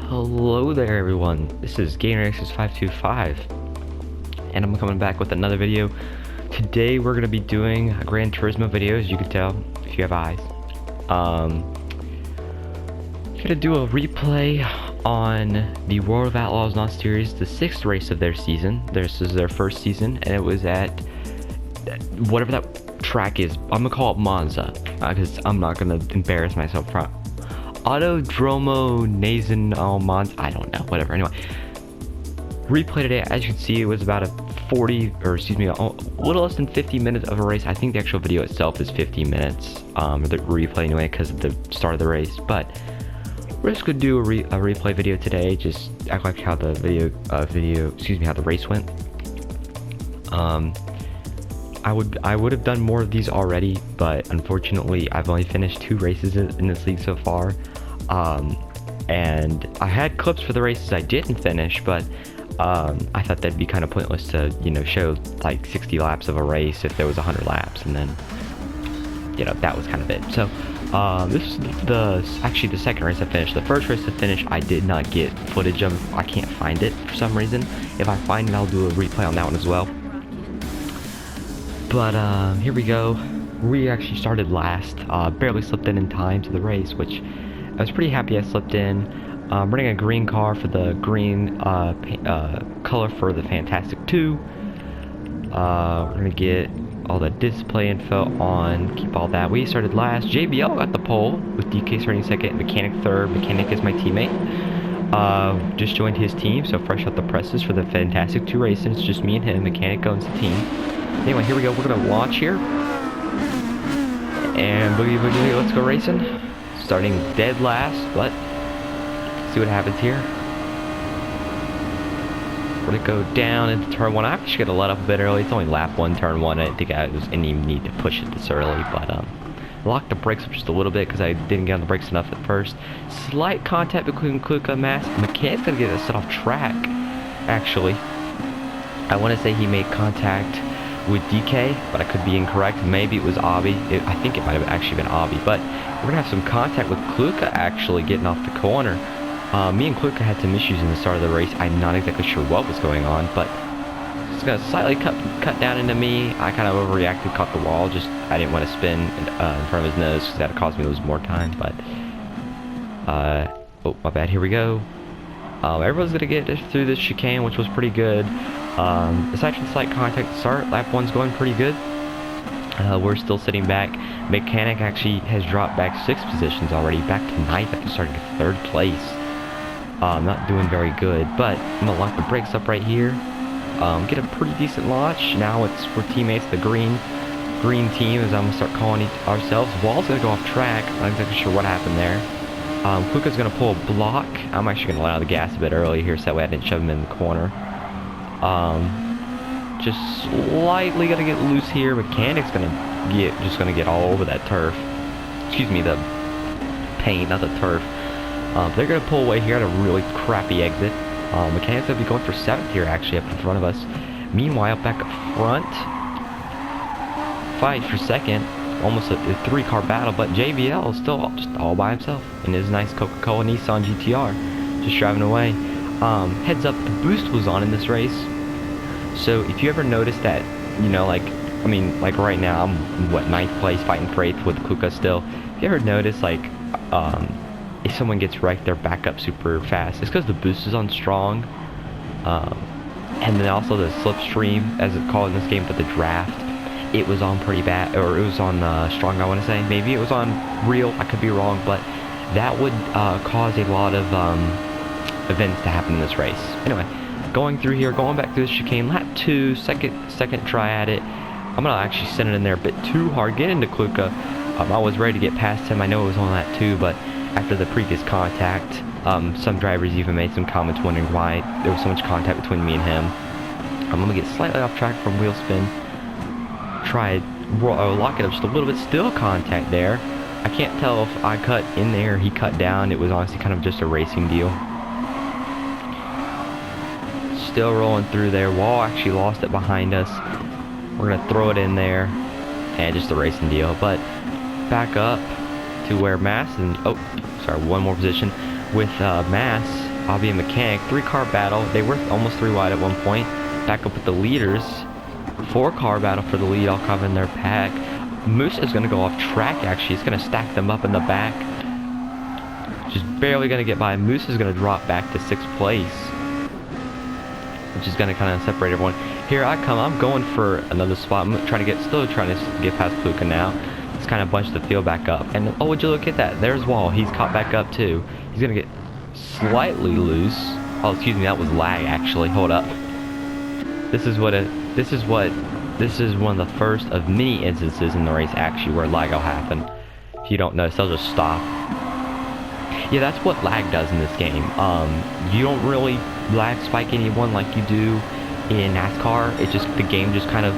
Hello there everyone, this is GamerX525 and I'm coming back with another video. Today we're going to be doing a Gran Turismo video, as you can tell if you have eyes. Gonna do a replay on the World of Outlaws Not Series, the 6th race of their season. This is their first season and it was at whatever that track is. I'm gonna call it Monza because I'm not gonna embarrass myself front. Autodromo Nazen Monza, I don't know, whatever. Anyway, replay today. As you can see, it was about a a little less than 50 minutes of a race. I think the actual video itself is 50 minutes, the replay anyway, because of the start of the race. But we're just gonna do a replay video today. Just act like how the how the race went. I would have done more of these already, but unfortunately I've only finished 2 races in this league so far. And I had clips for the races I didn't finish, but I thought that'd be kind of pointless to, show like 60 laps of a race if there was 100 laps, and then, that was kind of it. So, this is actually the second race I finished. The first race I finished, I did not get footage of. I can't find it for some reason. If I find it, I'll do a replay on that one as well. But, here we go. We actually started last, barely slipped in time to the race, which I was pretty happy I slipped in. Running a green car for the green color for the Fantastic 2. We're gonna get all the display info on, keep all that. We started last. JBL got the pole with DK starting second, Mechanic third. Mechanic is my teammate. Just joined his team, so fresh out the presses for the Fantastic 2 racing. It's just me and him. Mechanic owns the team. Anyway, here we go. We're gonna launch here. And boogie boogie, let's go racing. Starting dead last, but see what happens here. We're gonna go down into turn 1. I'm actually gonna let up a bit early. It's only lap 1, turn 1. I didn't think I was any need to push it this early, but locked the brakes up just a little bit because I didn't get on the brakes enough at first. Slight contact between Kluka and Mass. Mechanic's gonna get us set off track. Actually, I want to say he made contact with DK, but I could be incorrect. Maybe it was Obby. I think it might have actually been Obby, but we're gonna have some contact with Kluka actually getting off the corner. Me and Kluka had some issues in the start of the race. I'm not exactly sure what was going on, but it's gonna slightly cut down into me. I kind of overreacted, caught the wall. Just I didn't want to spin in front of his nose because that caused me to lose more time. But oh my bad. Here we go. Everyone's gonna get through this chicane, which was pretty good. Aside from slight contact at the start, lap 1's going pretty good. We're still sitting back. Mechanic actually has dropped back 6 positions already, back to 9th after starting to 3rd place. Not doing very good, but I'm gonna lock the brakes up right here. Get a pretty decent launch. Now we're teammates, the green team, as I'm gonna start calling ourselves. Wall's gonna go off track. I'm not exactly sure what happened there. Kuka's gonna pull a block. I'm actually gonna let out the gas a bit early here, so that way I didn't shove him in the corner. Just slightly gonna get loose here. Mechanic's just gonna get all over that turf. Excuse me, the paint, not the turf. They're gonna pull away here at a really crappy exit. Mechanic's gonna be going for 7th here, actually, up in front of us. Meanwhile, back up front, fight for 2nd. Almost a 3-car battle, but JBL is still just all by himself in his nice Coca-Cola Nissan GTR, just driving away. Heads up, the boost was on in this race, so if you ever notice that, like right now, I'm, 9th place, fighting for 8th with Kuka still. If you ever notice, if someone gets wrecked, they're back up super fast, it's because the boost is on strong, and then also the slipstream, as it's called in this game, but the draft, it was on pretty bad, or it was on strong, I want to say. Maybe it was on real, I could be wrong, but that would cause a lot of events to happen in this race. Anyway, going through here, going back through the chicane, lap 2, second try at it. I'm gonna actually send it in there a bit too hard, get into Kluka. I was ready to get past him. I know it was on that too, but after the previous contact, some drivers even made some comments wondering why there was so much contact between me and him. I'm gonna get slightly off track from wheel spin. Try lock it up just a little bit, still contact there. I can't tell if I cut in there, he cut down. It was honestly kind of just a racing deal. Still rolling through there. Wall actually lost it behind us. We're gonna throw it in there, and just a racing deal. But back up to where Mass and one more position with Mass Bobby and Mechanic, 3-car battle. They were almost 3 wide at one point. Back up with the leaders. 4-car battle for the lead, all covering their pack. Moose is going to go off track, actually. He's going to stack them up in the back. Just barely going to get by. Moose is going to drop back to 6th place, which is going to kind of separate everyone. Here I come. I'm going for another spot. I'm still trying to get past Kluka now. It's kind of bunched the field back up. And oh, would you look at that? There's Wall. He's caught back up too. He's going to get slightly loose. Oh, excuse me. That was lag, actually. Hold up. This is one of the first of many instances in the race, actually, where lag will happen. If you don't notice, they'll just stop. Yeah, that's what lag does in this game. You don't really lag spike anyone like you do in NASCAR. The game just kind of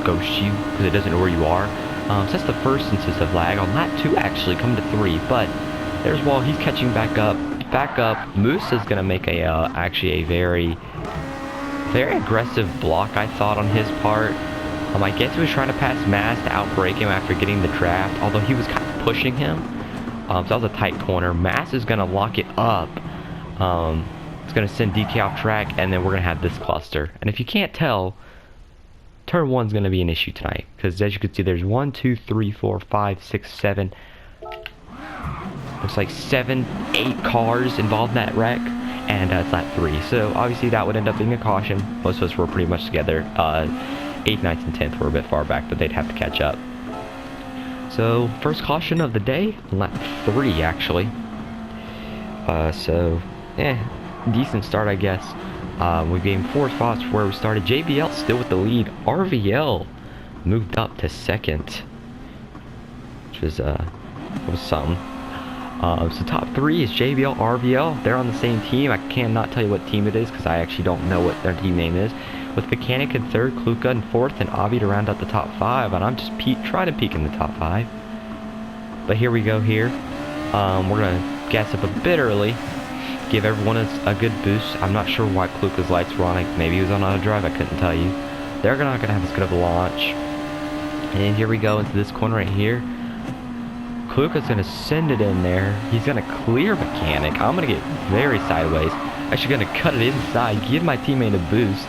ghosts you because it doesn't know where you are. So that's the first instance of lag. On lap 2, actually, coming to 3. But there's Wall. He's catching back up. Moose is going to make actually a very aggressive block, I thought, on his part. I guess he was trying to pass Mass to outbreak him after getting the draft, although he was kind of pushing him. So that was a tight corner. Mass is going to lock it up. It's going to send DK off track, and then we're going to have this cluster. And if you can't tell, turn 1 is going to be an issue tonight, because as you can see, there's 1, 2, 3, 4, 5, 6, 7. Looks like 7, 8 cars involved in that wreck. And it's lap 3, so obviously that would end up being a caution. Most of us were pretty much together. 8th, 9th, and 10th were a bit far back, but they'd have to catch up. So first caution of the day, lap 3 actually. Decent start, I guess. We gained 4 spots from where we started. JBL still with the lead. RVL moved up to 2nd, which was something. So top 3 is JBL, RVL. They're on the same team. I cannot tell you what team it is because I actually don't know what their team name is. With Mechanic in 3rd, Kluka in 4th, and Avi to round out the top 5. And I'm just trying to peek in the top 5. But here we go here. We're going to gas up a bit early. Give everyone a good boost. I'm not sure why Kluka's lights were on. Maybe he was on auto drive. I couldn't tell you. They're not going to have as good of a launch. And here we go into this corner right here. Kluka's going to send it in there. He's going to clear Mechanic. I'm going to get very sideways. Actually going to cut it inside. Give my teammate a boost.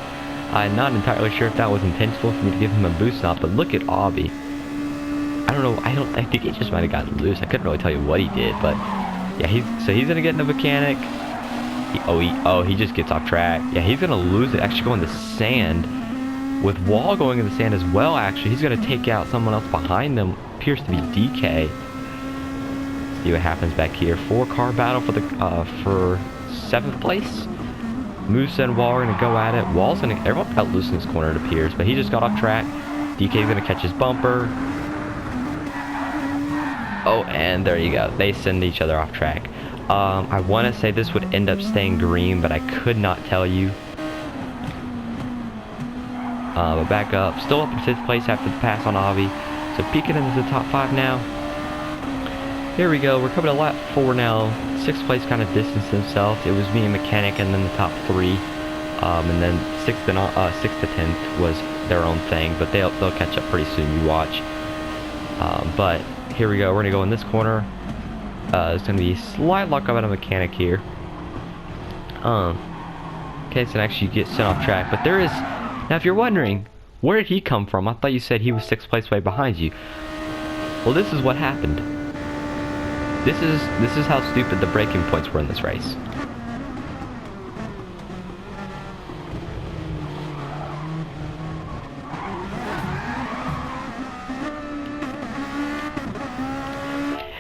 I'm not entirely sure if that was intentional for me to give him a boost or not, but look at Avi. I don't know. I think he just might have gotten loose. I couldn't really tell you what he did, but yeah, he's going to get in the Mechanic. He just gets off track. Yeah, he's going to lose it. Actually go in the sand. With Wall going in the sand as well, actually, he's going to take out someone else behind them. Appears to be DK. See what happens back here. 4-car battle for 7th place. Moose and Wall are going to go at it. Wall's going to... Everyone got loose in this corner, it appears. But he just got off track. DK's going to catch his bumper. Oh, and there you go. They send each other off track. I want to say this would end up staying green, but I could not tell you. But back up. Still up in 5th place after the pass on Avi. So peeking into the top 5 now. Here we go. We're coming to lap 4 now. 6th place kind of distanced themselves. It was me and Mechanic, and then the top 3. And then 6th to 10th was their own thing, but they'll catch up pretty soon. You watch. But here we go. We're gonna go in this corner. There's gonna be a slight lock up on a Mechanic here. Okay, so actually you get sent off track, but there is. Now, if you're wondering, where did he come from? I thought you said he was 6th place way behind you. Well, this is what happened. This is how stupid the braking points were in this race.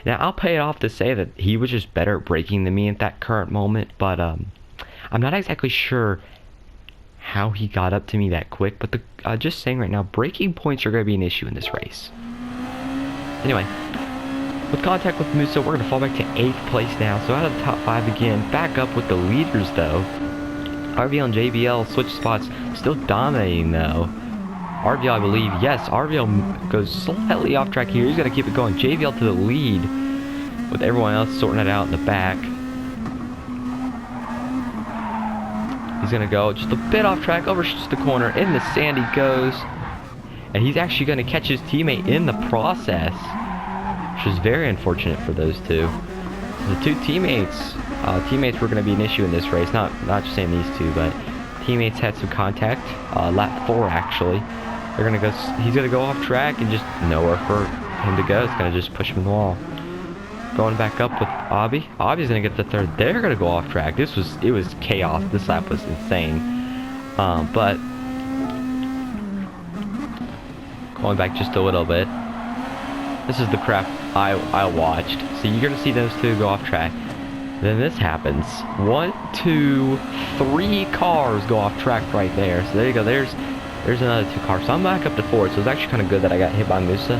Now, I'll pay it off to say that he was just better at braking than me at that current moment, but I'm not exactly sure how he got up to me that quick, but just saying right now, braking points are going to be an issue in this race. Anyway, with contact with Musa, we're going to fall back to 8th place now, so out of the top 5 again. Back up with the leaders, though. RVL and JBL switch spots, still dominating, though. RVL, I believe, yes, RVL goes slightly off track here. He's going to keep it going. JBL to the lead, with everyone else sorting it out in the back. He's going to go just a bit off track, overshoots the corner, in the sand he goes. And he's actually going to catch his teammate in the process, which is very unfortunate for those two. The two teammates Teammates were going to be an issue in this race. Not just saying these two, but teammates had some contact. Lap 4 actually. They're gonna go. He's gonna go off track and just nowhere for him to go. It's gonna just push him in the wall. Going back up with Abby. Abby's gonna get the third. They're gonna go off track. It was chaos. This lap was insane. But going back just a little bit. This is the crap I watched. So you're gonna see those two go off track. Then this happens. 1, 2, 3 cars go off track right there. So there you go. There's another 2 cars. So I'm back up to 4. So it's actually kind of good that I got hit by Musa.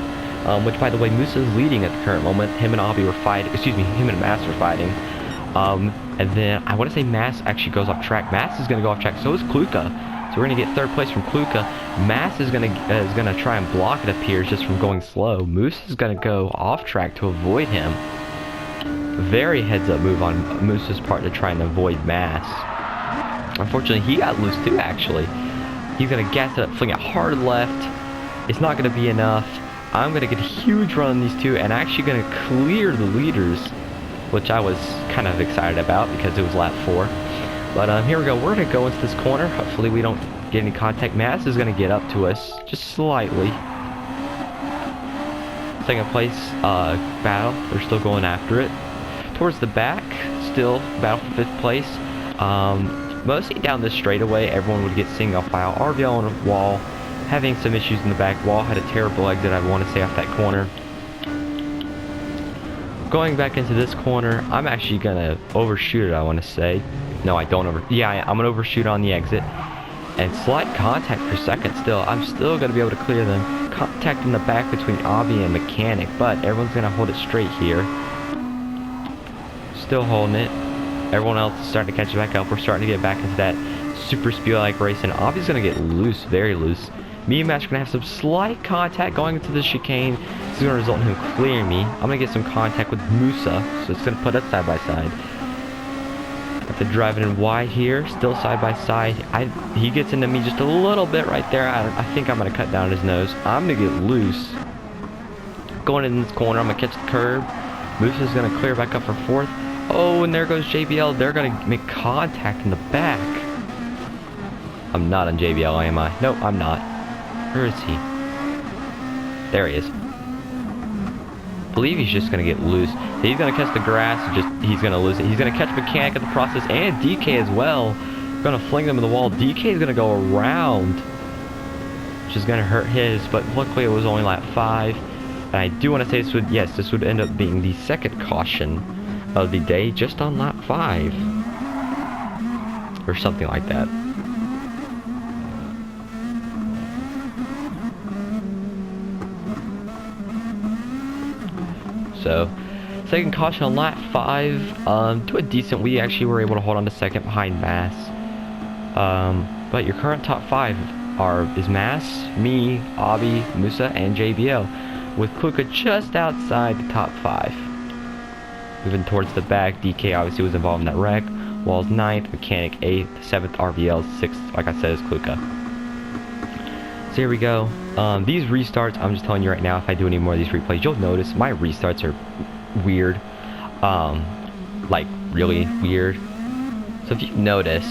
Which, by the way, Musa is leading at the current moment. Him and Abby were fighting. Excuse me, him and Mass were fighting. And then I want to say Mass actually goes off track. Mass is gonna go off track. So is Kluka. So we're gonna get 3rd place from Kluka. Mass is gonna try and block, it appears, just from going slow. Moose is gonna go off track to avoid him. Very heads-up move on Moose's part to try and avoid Mass. Unfortunately, he got loose too, actually. He's going to gas it up, fling it hard left. It's not going to be enough. I'm going to get a huge run on these two, and actually going to clear the leaders, which I was kind of excited about because it was lap 4. But here we go. We're going to go into this corner. Hopefully we don't get any contact. Mass is going to get up to us just slightly. 2nd place battle. They're still going after it. Towards the back, still battle for 5th place. Mostly down this straightaway, everyone would get single file. RVL on a wall, having some issues in the back. Wall had a terrible exit, I want to say, off that corner. Going back into this corner, I'm actually gonna overshoot it, I want to say. No, I don't I'm gonna overshoot on the exit. And slight contact for 2nd still. I'm still gonna be able to clear them. Contact in the back between Abby and Mechanic, but everyone's gonna hold it straight here. Still holding it. Everyone else is starting to catch it back up. We're starting to get back into that super speed-like race, and Abby's gonna get loose, very loose. Me and Matt are gonna have some slight contact going into the chicane. This is gonna result in him clearing me. I'm gonna get some contact with Musa, so it's gonna put us side by side. Have to drive it in wide here, still side by side. He gets into me just a little bit right there. I think I'm gonna cut down his nose. I'm gonna get loose. Going in this corner, I'm gonna catch the curb. Musa's gonna clear back up for 4th. Oh, and there goes JBL. They're gonna make contact in the back. I'm not on JBL, am I? No, I'm not. Where is he? There he is. I believe he's just gonna get loose. He's gonna catch the grass and he's gonna lose it. He's gonna catch Mechanic in the process and DK as well. Gonna fling them in the wall. DK is gonna go around, which is gonna hurt his, but luckily it was only lap 5. And I do want to say this would end up being the 2nd caution of the day, just on lap 5 or something like that. So 2nd caution on lap 5, to a decent. We actually were able to hold on to 2nd behind Mass. But your current top 5 is Mass, me, Abby, Musa, and JBL, with Kluka just outside the top 5. Moving towards the back, DK obviously was involved in that wreck. Walls 9th, Mechanic 8th, 7th RVL, 6th, like I said, is Kluka. So here we go. These restarts, I'm just telling you right now, if I do any more of these replays, you'll notice my restarts are weird. Like, really weird. So if you notice,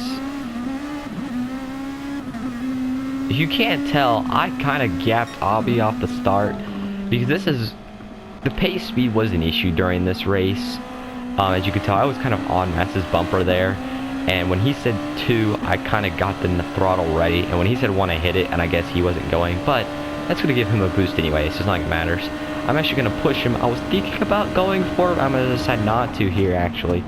if you can't tell, I kind of gapped Abby off the start, because the pace speed was an issue during this race. As you can tell, I was kind of on Mass's bumper there, and when he said 2, I kind of got the throttle ready, and when he said 1, I hit it, and I guess he wasn't going, but that's going to give him a boost anyway, so it's not like it matters. I'm actually going to push him. I was thinking about going for it, I'm going to decide not to here, actually.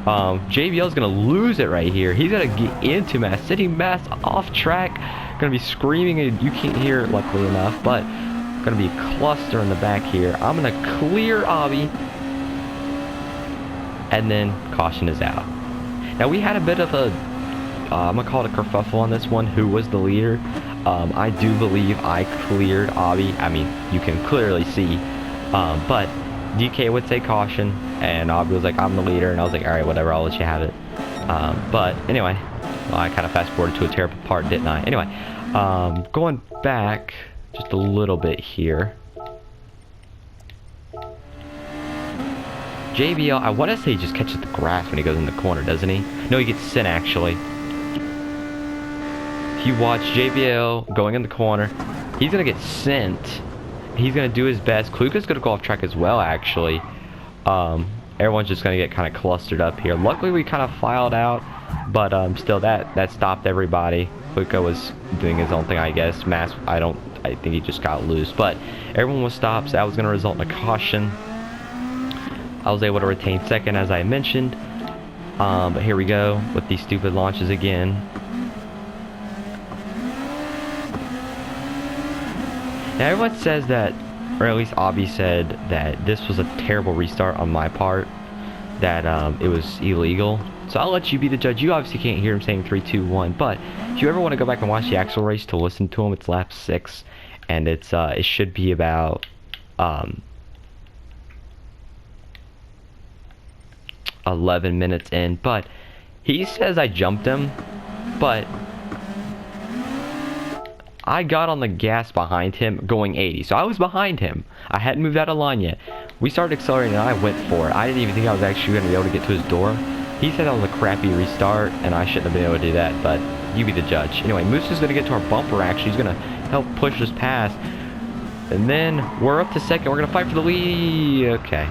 JBL's going to lose it right here. He's going to get into Mass, sitting Mass off track, going to be screaming, and you can't hear it luckily enough, but going to be a cluster in the back here. I'm going to clear Abby, and then caution is out. Now we had a bit of a, I'm going to call it a kerfuffle on this one, who was the leader. I do believe I cleared Abby. I mean, you can clearly see, but DK would say caution, and Abby was like, I'm the leader, and I was like, alright, whatever, I'll let you have it. But anyway, well, I kind of fast forwarded to a terrible part, didn't I? Anyway, going back just a little bit here. JBL, I want to say he just catches the grass when he goes in the corner, doesn't he? No, he gets sent, actually. If you watch JBL going in the corner, he's going to get sent. He's going to do his best. Kluka's going to go off track as well, actually. Everyone's just going to get kind of clustered up here. Luckily, we kind of filed out, but still, that stopped everybody. Kluka was doing his own thing, I guess. I think he just got loose, but everyone was stopped, so that was going to result in a caution. I was able to retain second, as I mentioned. But here we go with these stupid launches again. Now, everyone says that, or at least Abby said that this was a terrible restart on my part, that it was illegal. So I'll let you be the judge. You obviously can't hear him saying 3, 2, 1, but if you ever want to go back and watch the actual race to listen to him, it's lap 6, and it should be about 11 minutes in. But he says I jumped him, but I got on the gas behind him going 80, so I was behind him. I hadn't moved out of line yet. We started accelerating and I went for it. I didn't even think I was actually going to be able to get to his door. He said that was a crappy restart, and I shouldn't have been able to do that, but you be the judge. Anyway, Moose is going to get to our bumper, actually. He's going to help push us past. And then we're up to second. We're going to fight for the lead. Okay.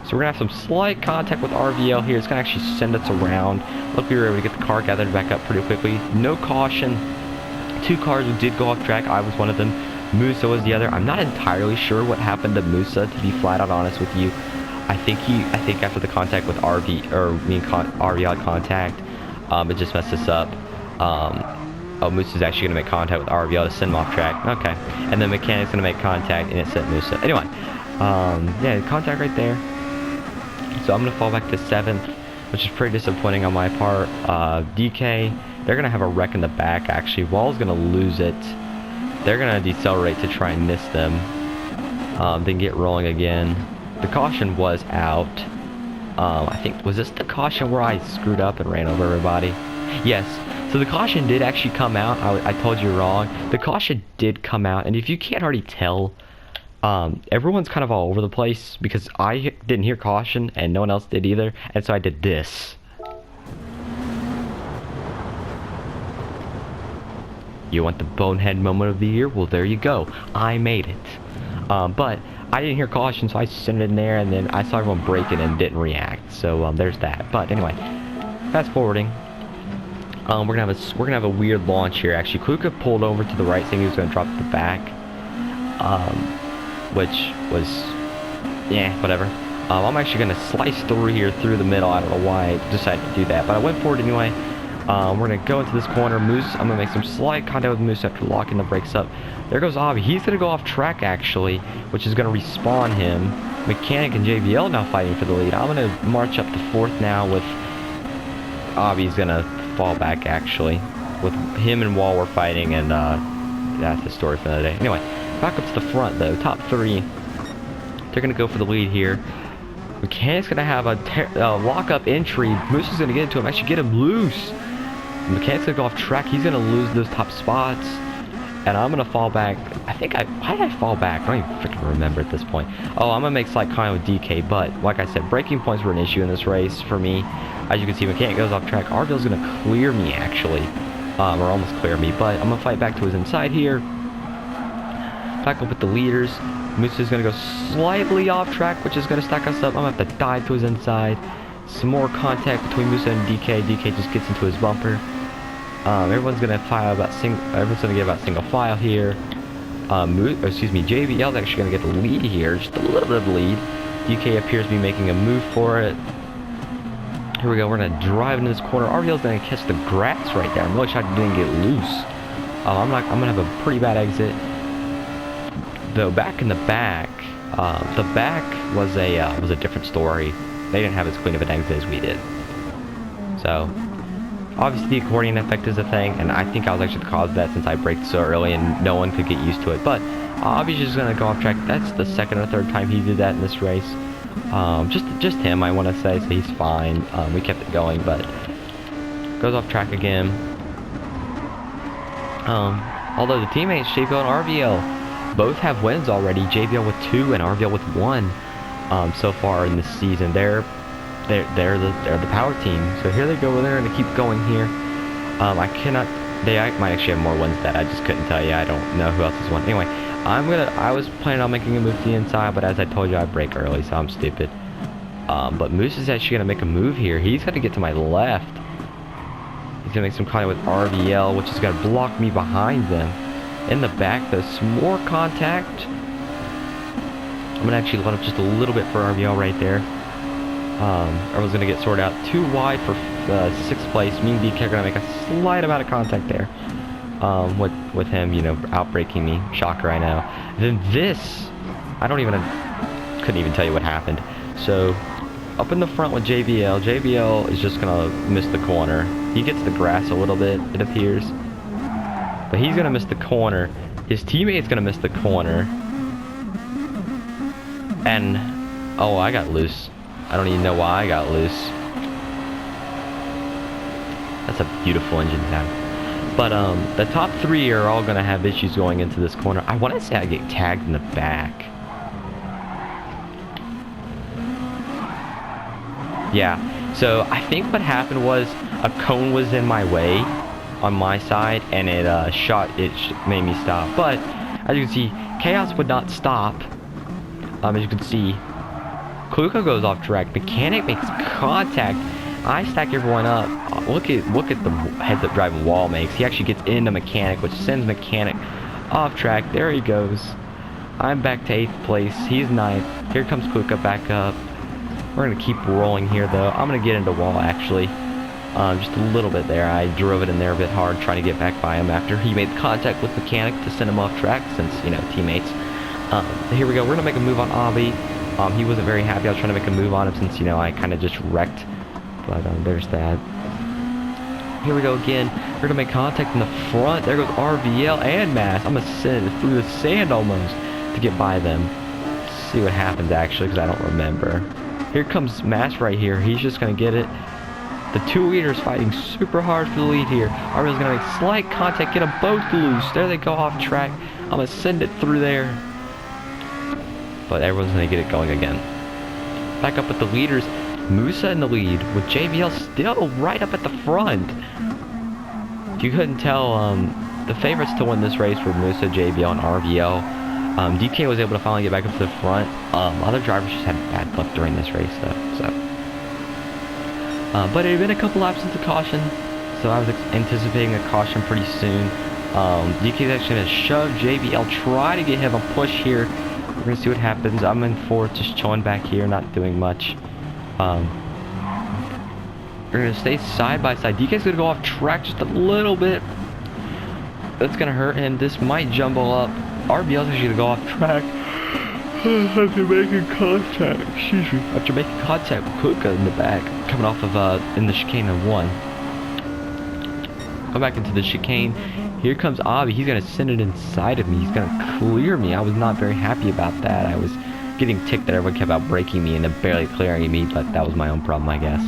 So we're going to have some slight contact with RVL here. It's going to actually send us around. Luckily, we were able to get the car gathered back up pretty quickly. No caution. 2 cars did go off track. I was one of them. Musa was the other. I'm not entirely sure what happened to Musa, to be flat out honest with you. I think after the contact with RV had contact, it just messed us up. Oh, Musa's actually going to make contact with RVL to send him off track. Okay. And the mechanic's going to make contact, and it sent Musa. Anyway, yeah, contact right there. So I'm going to fall back to 7th, which is pretty disappointing on my part. DK, they're going to have a wreck in the back, actually. Wall's going to lose it. They're going to decelerate to try and miss them. Then get rolling again. The caution was out. I think, was this the caution where I screwed up and ran over everybody? Yes. So the caution did actually come out. I told you wrong. The caution did come out, and if you can't already tell, everyone's kind of all over the place because I didn't hear caution and no one else did either, and so I did this. You want the bonehead moment of the year? Well, there you go. I made it. But I didn't hear caution, so I sent it in there, and then I saw everyone break it and didn't react. So there's that. But anyway, fast forwarding. We're gonna have a weird launch here. Actually, Kluka pulled over to the right, saying he was gonna drop to the back, which was, yeah, whatever. I'm actually gonna slice through here through the middle. I don't know why I decided to do that, but I went for it anyway. We're gonna go into this corner. Moose, I'm gonna make some slight contact with Moose after locking the brakes up. There goes Avi. He's gonna go off track actually, which is gonna respawn him. Mechanic and JBL now fighting for the lead. I'm gonna march up to 4th now with Avi's gonna fall back actually. With him and Wall were fighting, and that's the story for another day. Anyway, back up to the front though. Top 3. They're gonna go for the lead here. Mechanic's gonna have a lock-up entry. Moose is gonna get into him. Actually, get him loose. Mechanic's gonna go off track. He's gonna lose those top spots, and I'm gonna fall back. Why did I fall back? I don't even freaking remember at this point. Oh, I'm gonna make slight contact with DK, but like I said, braking points were an issue in this race for me. As you can see, Mechanic goes off track. Arville's gonna clear me actually, or almost clear me, but I'm gonna fight back to his inside here. Back up with the leaders. Moose is gonna go slightly off track, which is gonna stack us up. I'm gonna have to dive to his inside. Some more contact between Musa and DK. DK just gets into his bumper. Everyone's gonna everyone's gonna get about single file here. JBL's actually gonna get the lead here, just a little bit of lead. DK appears to be making a move for it. Here we go. We're gonna drive into this corner. RVL's gonna catch the grass right there. I'm really shocked he didn't get loose. I'm gonna have a pretty bad exit. Though back in the back was a different story. They didn't have as clean of an exit as we did. So obviously the accordion effect is a thing, and I think I was actually the cause of that since I braked so early and no one could get used to it. But obviously just gonna go off track. That's the 2nd or 3rd time he did that in this race. Just him, I want to say, so he's fine. We kept it going, but goes off track again. Although the teammates JBL and RVL both have wins already. JBL with 2 and RVL with 1. so far in this season. They're the power team. So here they go. They're gonna keep going here. I cannot. They might actually have more wins that I just couldn't tell you. I don't know who else has won. Anyway, I was planning on making a move to the inside, but as I told you, I break early, so I'm stupid. But Moose is actually gonna make a move here. He's gonna get to my left. He's gonna make some contact with RVL, which is gonna block me behind them. In the back, there's some more contact. I'm gonna actually let up just a little bit for RVL right there. Everyone's gonna get sorted out too wide for 6th place. Me and DK are gonna make a slight amount of contact there. With him, you know, outbreaking me. Shocker, I know. Then this, couldn't even tell you what happened. So, up in the front with JBL. JBL is just gonna miss the corner. He gets the grass a little bit, it appears. But he's gonna miss the corner. His teammate's gonna miss the corner. And, oh, I got loose. I don't even know why I got loose. That's a beautiful engine sound. But, the top 3 are all gonna have issues going into this corner. I want to say I get tagged in the back. Yeah, so I think what happened was a cone was in my way on my side, and it made me stop. But as you can see, Chaos would not stop. As you can see, Kluka goes off track. Mechanic makes contact. I stack everyone up. Look at the heads-up drive Wall makes. He actually gets into Mechanic, which sends Mechanic off track. There he goes. I'm back to 8th place. He's 9th. Here comes Kluka back up. We're gonna keep rolling here, though. I'm gonna get into Wall actually. Just a little bit there. I drove it in there a bit hard, trying to get back by him after he made contact with Mechanic to send him off track, since, you know, teammates. Here we go. We're gonna make a move on Avi. He wasn't very happy. I was trying to make a move on him since, you know, I kind of just wrecked. But there's that. Here we go again. We're gonna make contact in the front. There goes RVL and Mass. I'm gonna send it through the sand almost to get by them. Let's see what happens actually, because I don't remember. Here comes Mass right here. He's just gonna get it. The 2 leaders fighting super hard for the lead here. RVL's gonna make slight contact, get them both loose. There they go off track. I'm gonna send it through there. But everyone's gonna get it going again. Back up with the leaders. Musa in the lead with JBL still right up at the front. If you couldn't tell, the favorites to win this race were Musa, JBL, and RVL. DK was able to finally get back up to the front. Other drivers just had bad luck during this race, though. So, but it had been a couple laps into caution, so I was anticipating a caution pretty soon. DK is actually going to shove JBL, try to get him a push here. We're going to see what happens. I'm in 4th, just chilling back here, not doing much. We're going to stay side by side. DK's going to go off track just a little bit. That's going to hurt him. This might jumble up. RBL's actually going to go off track. After making contact. Excuse me. After making contact with Kuka in the back. Coming off of, in the chicane of 1. Go back into the chicane. Here comes Avi. He's going to send it inside of me. He's going to clear me. I was not very happy about that. I was getting ticked that everyone kept out breaking me and then barely clearing me, but that was my own problem, I guess.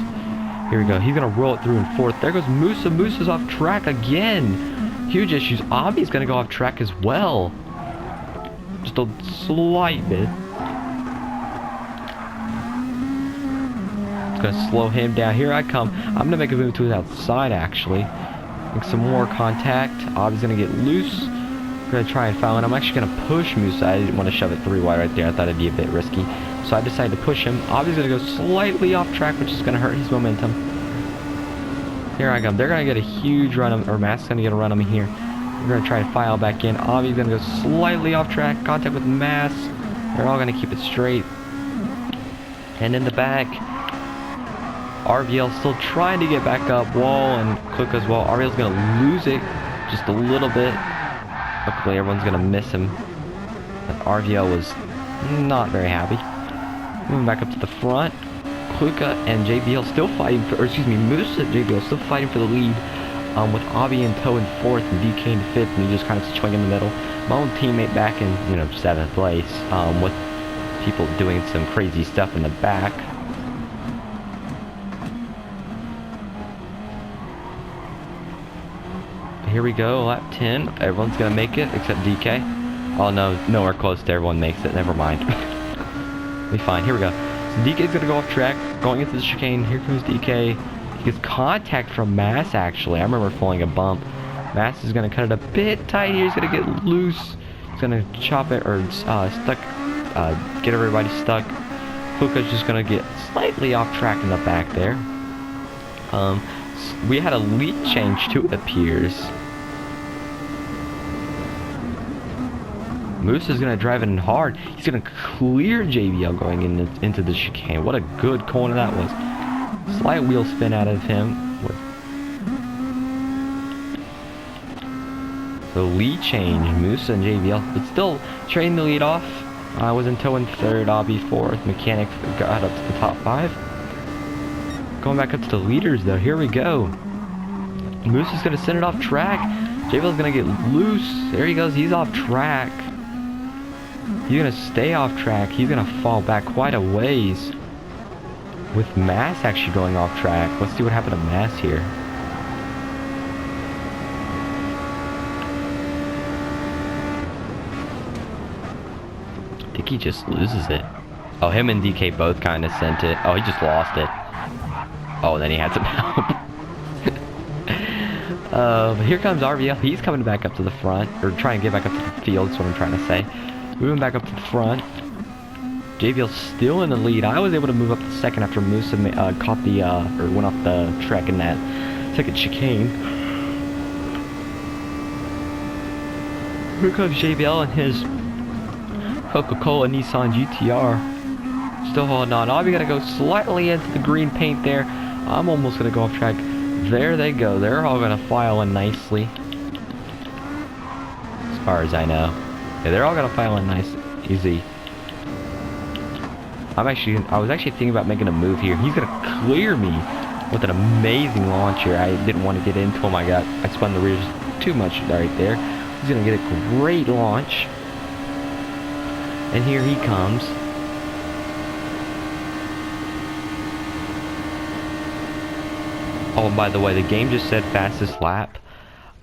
Here we go. He's going to roll it through in 4th. There goes Musa. Musa's off track again. Huge issues. Avi's going to go off track as well. Just a slight bit. It's going to slow him down. Here I come. I'm going to make a move to his outside, actually. Make some more contact. Avi's going to get loose. I'm going to try and foul, and I'm actually going to push Musa. I didn't want to shove it 3 wide right there. I thought it'd be a bit risky. So I decided to push him. Avi's going to go slightly off track, which is going to hurt his momentum. Here I come. They're going to get a huge run, or Matt's going to get a run on me here. We're going to try and file back in. Avi's going to go slightly off track. Contact with Mass. They're all going to keep it straight. And in the back, RVL still trying to get back up. Wall and Click as well. RVL's going to lose it just a little bit. Luckily, everyone's going to miss him. But RVL was not very happy. Moving back up to the front. Kluka and JBL still fighting for, or excuse me, Musa and JBL still fighting for the lead. With Avi and Toe in 4th and DK in 5th, and he just kind of swing in the middle. My own teammate back in, 7th place, with people doing some crazy stuff in the back. Here we go, lap 10. Everyone's gonna make it except DK. Oh no, nowhere close to everyone makes it. Never mind. be fine. Here we go. So DK's gonna go off track, going into the chicane. Here comes DK. He gets contact from Mass, actually. I remember feeling a bump. Mass is gonna cut it a bit tight here. He's gonna get loose. He's gonna chop it, or stuck, get everybody stuck. Kuka's just gonna get slightly off track in the back there. We had a lead change too, it appears. Moose is gonna drive it in hard. He's gonna clear JBL going into the chicane. What a good corner that was. Slight wheel spin out of him. The lead change, Moose and JBL, but still trading the lead off. I was in tow in third, Obby fourth. Mechanic got up to the top 5. Going back up to the leaders though. Here we go. Moose is gonna send it off track. JBL's gonna get loose. There he goes. He's off track. He's gonna stay off track. He's gonna fall back quite a ways. With Mass actually going off track. Let's see what happened to Mass here. I think he just loses it. Oh, him and DK both kind of sent it. Oh, he just lost it. Oh, then he had some help. But here comes RVL. He's coming back up to the front, or trying to get back up to the field. That's what I'm trying to say. Moving back up to the front. JBL's still in the lead. I was able to move up to second after Moose caught the, or went off the track in that second chicane. Here comes JBL and his Coca-Cola Nissan GTR. Still holding on. Oh, we gotta go slightly into the green paint there. I'm almost gonna go off track. There they go. They're all gonna file in nicely. As far as I know. Yeah, they're all gonna file in nice, easy. I was actually thinking about making a move here. He's gonna clear me with an amazing launch here. I didn't want to get into him. I spun the rears too much right there. He's gonna get a great launch. And here he comes. Oh, and by the way, the game just said fastest lap.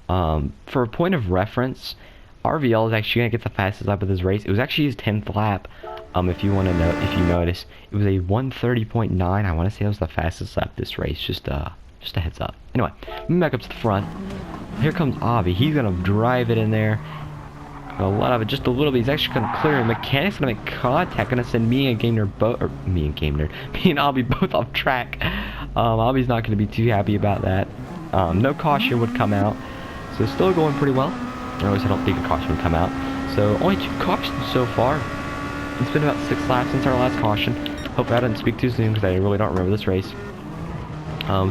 For a point of reference, RVL is actually gonna get the fastest lap of this race. It was actually his 10th lap. If you want to know, if you notice, it was a 1:30.9. I want to say that was the fastest lap this race. Just a heads up. Anyway, moving back up to the front. Here comes Avi. He's gonna drive it in there. A lot of it, just a little bit. He's actually gonna clear it. Mechanic's gonna make contact. Gonna send me and Game Nerd me and Avi both off track. Avi's not gonna be too happy about that. No caution would come out, so still going pretty well. Or at least I don't think a caution would come out. So only 2 cautions so far. It's been about 6 laps since our last caution. Hope I didn't speak too soon because I really don't remember this race.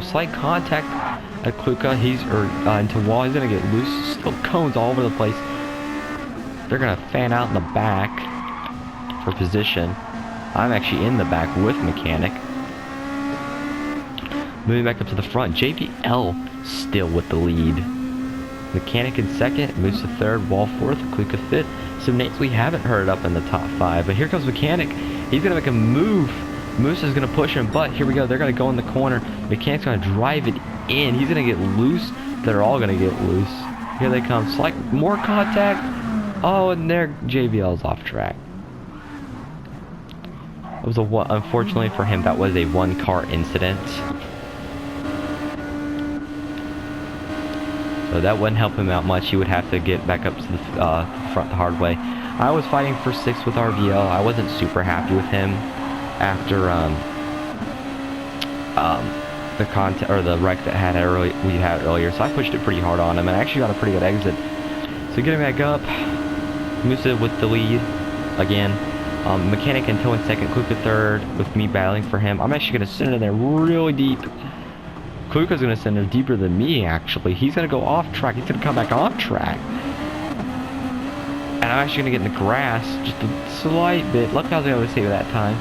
Slight contact at Kluka. He's into wall. He's gonna get loose. Still cones all over the place. They're gonna fan out in the back for position. I'm actually in the back with Mechanic. Moving back up to the front. JBL still with the lead. Mechanic in second, Moose to third, Wall fourth, Kluka fifth. Some names we haven't heard up in the top 5, but here comes Mechanic. He's gonna make a move. Moose is gonna push him, but here we go. They're gonna go in the corner. Mechanic's gonna drive it in. He's gonna get loose. They're all gonna get loose. Here they come. Slight more contact. Oh, and there JBL's off track. It was unfortunately for him, that was a 1-car incident. So that wouldn't help him out much. He would have to get back up to the front the hard way. I was fighting for 6th with RVL. I wasn't super happy with him after the the wreck that we had earlier. So I pushed it pretty hard on him, and I actually got a pretty good exit. So getting back up, Musa with the lead again. Mechanic and Toe in second, Kluka third, with me battling for him. I'm actually gonna send it in there really deep. Kluka's gonna send it deeper than me, actually. He's gonna go off track. He's gonna come back on track. And I'm actually gonna get in the grass just a slight bit. Look how I was able to save it that time.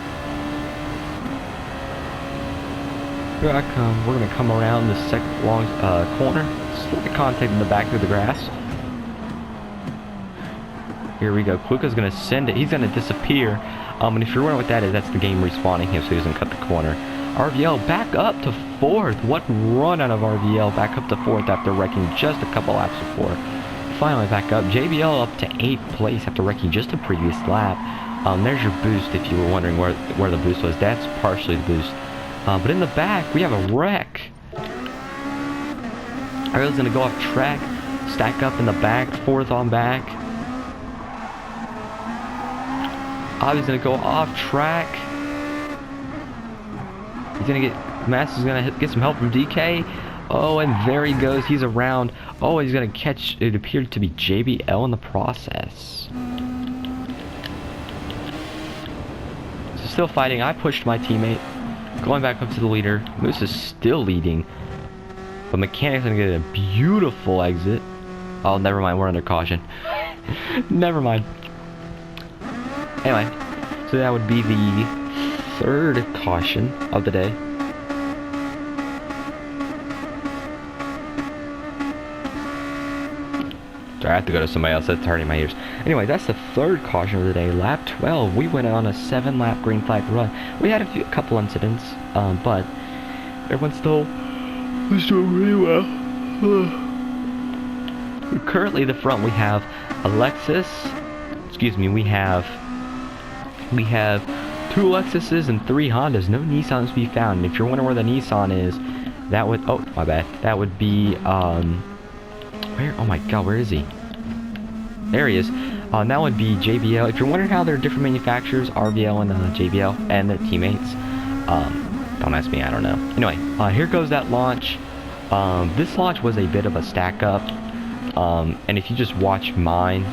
Here I come. We're gonna come around the second long corner. Slight contact in the back of the grass. Here we go. Kluka's gonna send it. He's gonna disappear. And if you're wondering what that is, that's the game respawning him so he doesn't cut the corner. RVL back up to 4th. What run out of RVL back up to 4th after wrecking just a couple laps before. finally back up. JBL up to 8th place after wrecking just a previous lap. There's your boost if you were wondering where the boost was. That's partially the boost. But in the back, we have a wreck. Ariel's going to go off track, stack up in the back, 4th on back. Avi's going to go off track. He's going to get, Mass is going to get some help from DK. Oh, and there he goes. He's around. Oh, he's going to catch, it appeared to be JBL in the process. So still fighting. I pushed my teammate. Going back up to the leader. Moose is still leading. But Mechanic's going to get a beautiful exit. Oh, never mind. We're under caution. Never mind. Anyway, so that would be the 3rd caution of the day. Sorry, I have to go to somebody else. That's hurting my ears. Anyway, that's the 3rd caution of the day. Lap 12. We went on a 7-lap green flag run. We had a couple incidents, but everyone's still doing really well. Currently, the front we have Alexis. Excuse me. We have 2 Lexuses and 3 Hondas. No Nissans to be found. And if you're wondering where the Nissan is, that would, oh my bad. That would be where? Oh my God, where is he? There he is. That would be JBL. If you're wondering how they're different manufacturers, RVL and JBL and their teammates, don't ask me, I don't know. Anyway, here goes that launch. This launch was a bit of a stack up. And if you just watch mine,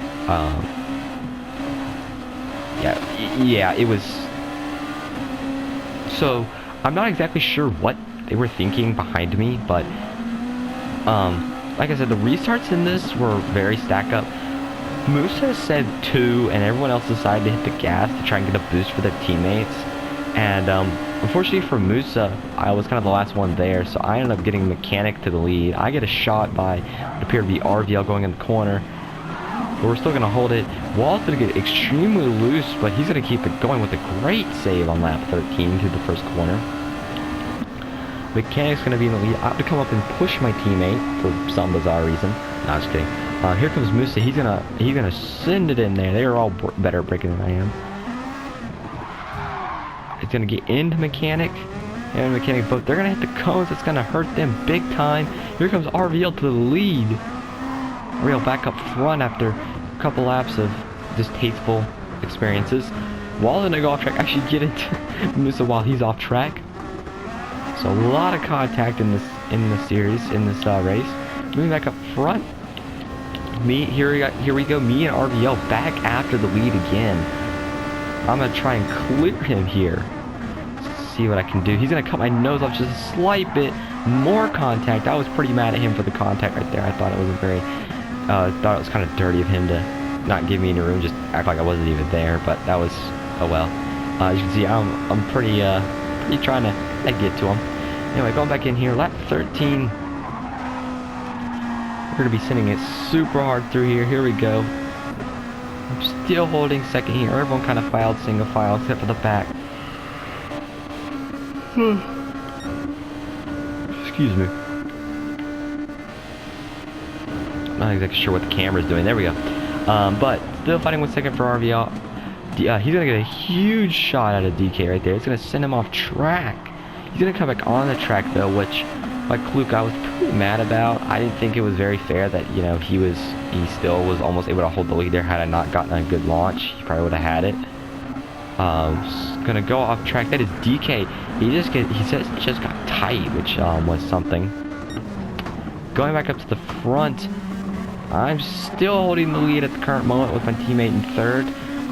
yeah, it was. So I'm not exactly sure what they were thinking behind me, but like I said, the restarts in this were very stack up. Musa said 2, and everyone else decided to hit the gas to try and get a boost for their teammates. And unfortunately for Musa, I was kind of the last one there, so I ended up getting Mechanic to the lead. I get a shot by what appeared to be RVL going in the corner, but we're still going to hold it. Wall's going to get extremely loose, but he's going to keep it going with a great save on lap 13 to the first corner. Mechanic's going to be in the lead. I have to come up and push my teammate for some bizarre reason. No, just kidding. Here comes Musa. He's gonna send it in there. They're all better at braking than I am. It's gonna get into Mechanic and Mechanic both. They're gonna hit the cones. It's gonna hurt them big time. Here comes RVL to the lead. RVL back up front after a couple laps of distasteful experiences. Wall's gonna go off track. Actually, get into Musa while he's off track. So a lot of contact in this series, in this race. Moving back up front. Here we go. Me and RVL back after the lead again. I'm gonna try and clear him here. Let's see what I can do. He's gonna cut my nose off just a slight bit. More contact. I was pretty mad at him for the contact right there. I thought it wasn't very. Thought it was kind of dirty of him to not give me any room, just act like I wasn't even there. But that was, oh well. As you can see, I'm pretty trying to get to him. Anyway, going back in here, lap 13. We're going to be sending it super hard through here. Here we go. I'm still holding second here. Everyone kind of filed single file except for the back. Excuse me. Not exactly sure what the camera's doing. There we go. But still fighting with second for RVL. He's going to get a huge shot out of DK right there. It's going to send him off track. He's going to come back on the track though, which, like Luke, I was pretty mad about. I didn't think it was very fair that, you know, he still was almost able to hold the lead there. Had I not gotten a good launch, he probably would have had it. Going to go off track. That is DK. He says it just got tight, which was something. Going back up to the front. I'm still holding the lead at the current moment with my teammate in third.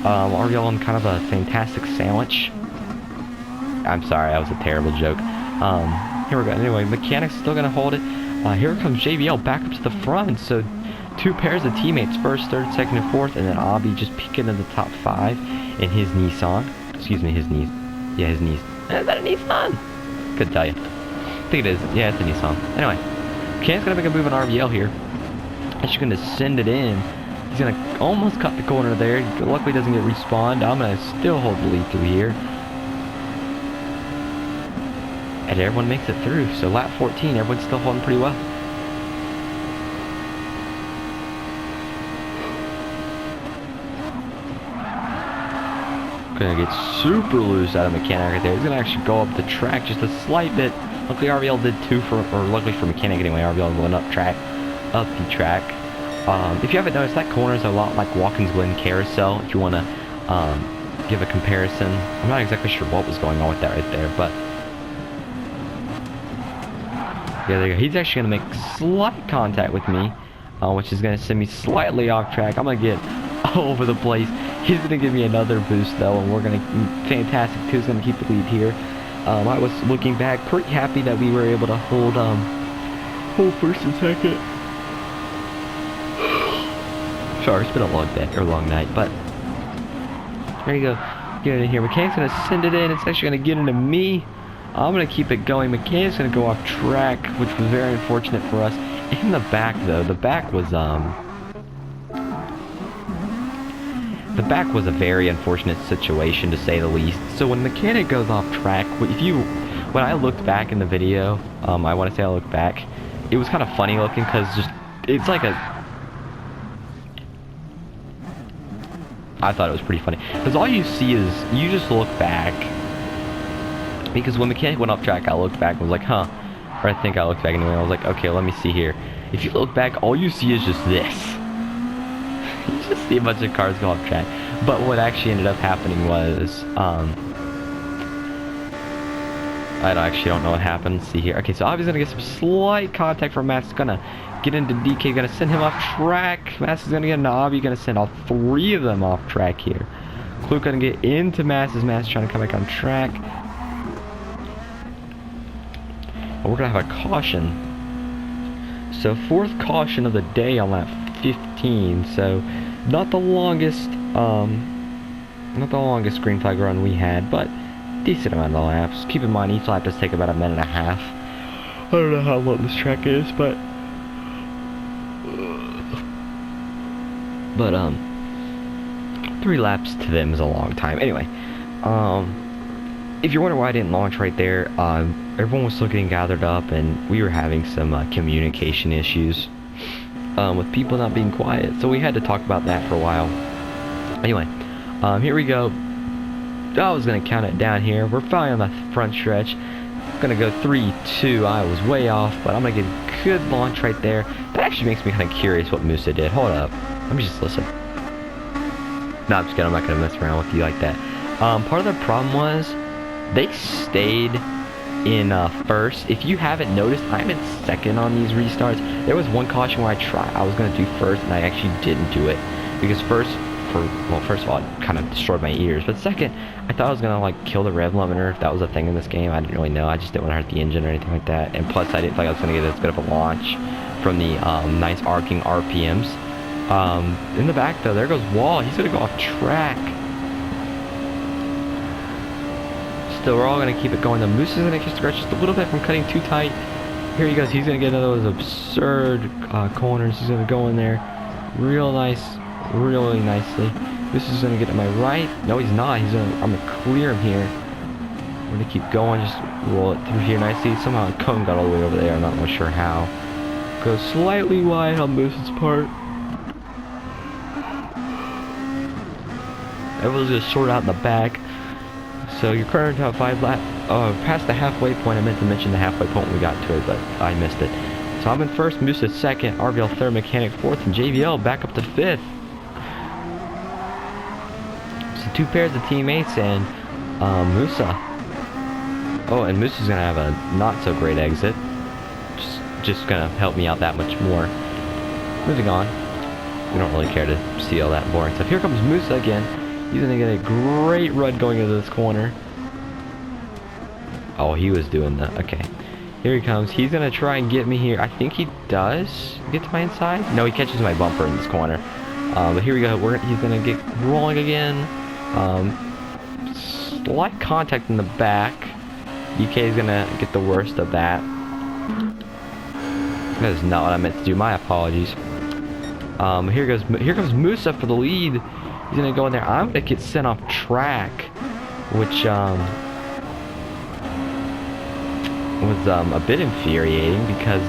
RVL on kind of a fantastic sandwich. I'm sorry, that was a terrible joke. Here we go. Anyway, Mechanic's still going to hold it. Here comes JBL back up to the front. So 2 pairs of teammates, first, third, second, and fourth. And then Abi just peeking in the top 5 in his Nissan. Excuse me, his knees. Yeah, his knees. Is that a Nissan? Couldn't tell you. I think it is. Yeah, it's a Nissan. Anyway, Mechanic's going to make a move on RVL here. He's going to send it in. He's going to almost cut the corner there. Luckily doesn't get respawned. I'm going to still hold the lead through here. And everyone makes it through. So lap 14, everyone's still holding pretty well. Gonna get super loose out of mechanic right there. He's gonna actually go up the track just a slight bit. Luckily RVL did too, or luckily for mechanic anyway, RVL went up the track. If you haven't noticed, that corner is a lot like Watkins Glen Carousel, if you want to give a comparison. I'm not exactly sure what was going on with that right there, but yeah, there you go. He's actually going to make slight contact with me, which is going to send me slightly off track. I'm going to get all over the place. He's going to give me another boost, though, and we're going to... Fantastic, too, is going to keep the lead here. I was looking back, pretty happy that we were able to hold first and second. Sorry, it's been a long day, or long night, but... There you go. Get it in here. Mechanic's going to send it in. It's actually going to get into me. I'm going to keep it going. Mechanic's going to go off track, which was very unfortunate for us. In the back, though, the back was a very unfortunate situation, to say the least. So when mechanic goes off track, when I looked back in the video, I want to say I looked back, it was kind of funny looking, because it's like I thought it was pretty funny, because all you see is, you just look back, because when mechanic went off track, I looked back and was like, huh, or I think I looked back anyway, I was like, okay, let me see here. If you look back, all you see is just this. You just see a bunch of cars go off track. But what actually ended up happening was, I actually don't know what happened. Let's see here. Okay, so obviously gonna get some slight contact from Matt's gonna get into DK, gonna send him off track. Mass is gonna get into Obby, gonna send all three of them off track here. Clue gonna get into Mass trying to come back on track. And we're gonna have a caution. So fourth caution of the day on lap 15. So not the longest green flag run we had, but decent amount of laps. Keep in mind, each lap does take about a minute and a half. I don't know how long this track is, but 3 laps to them is a long time. Anyway, if you're wondering why I didn't launch right there, everyone was still getting gathered up, and we were having some communication issues with people not being quiet, so we had to talk about that for a while. Anyway, here we go. I was gonna count it down here. We're finally on the front stretch. Gonna go 3-2. I was way off, but I'm gonna get a good launch right there. That actually makes me kind of curious what Musa did. Hold up. Let me just listen. No, I'm just kidding. I'm not gonna mess around with you like that. Part of the problem was they stayed in first. If you haven't noticed, I'm in second on these restarts. There was one caution where I was gonna do first, and I actually didn't do it because first of all, it kind of destroyed my ears. But second, I thought I was gonna like kill the rev limiter if that was a thing in this game. I didn't really know. I just didn't want to hurt the engine or anything like that. And plus, I didn't think I was gonna get as good of a launch from the nice arcing RPMs. In the back though, there goes Wall. He's gonna go off track. Still, we're all gonna keep it going. The Moose is gonna kiss the grass just a little bit from cutting too tight. Here he goes. He's gonna get another of those absurd corners. He's gonna go in there, real nice. Really nicely. This is gonna get to my right. No, he's not. I'm gonna clear him here. We're gonna keep going. Just roll it through here nicely. Somehow Cone got all the way over there. I'm not really sure how. Goes slightly wide on Moose's part. Everyone's just sort out in the back. So your current top 5 lap. Past the halfway point. I meant to mention the halfway point when we got to it, but I missed it. So I'm in first. Moose is second. RVL third. Mechanic fourth, and JVL back up to 5th. 2 pairs of teammates and Musa. Oh, and Musa's gonna have a not so great exit. Just gonna help me out that much more. Moving on. We don't really care to see all that boring stuff. Here comes Musa again. He's gonna get a great run going into this corner. Oh, he was doing that. Okay. Here he comes. He's gonna try and get me here. I think he does get to my inside. No, he catches my bumper in this corner. But here we go. He's gonna get rolling again. Slight contact in the back. DK is gonna get the worst of that. That is not what I meant to do. My apologies. Here comes Musa for the lead. He's gonna go in there. I'm gonna get sent off track, which was a bit infuriating because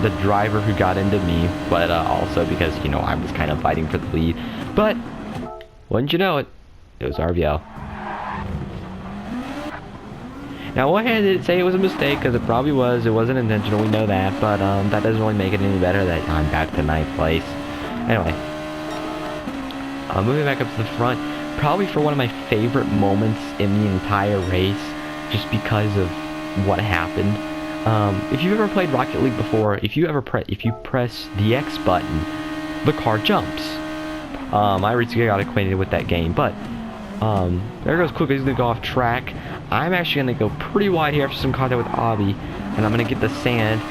the driver who got into me, but also because I was kind of fighting for the lead. But wouldn't you know it? It was RVL. Now, I didn't say it was a mistake, because it probably was. It wasn't intentional, we know that. But that doesn't really make it any better that I'm back to 9th place. Anyway, moving back up to the front, probably for one of my favorite moments in the entire race, just because of what happened. If you've ever played Rocket League before, if you press the X button, the car jumps. I recently got acquainted with that game, but there goes Quick. He's gonna go off track. I'm actually gonna go pretty wide here after some contact with Obby, and I'm gonna get the sand.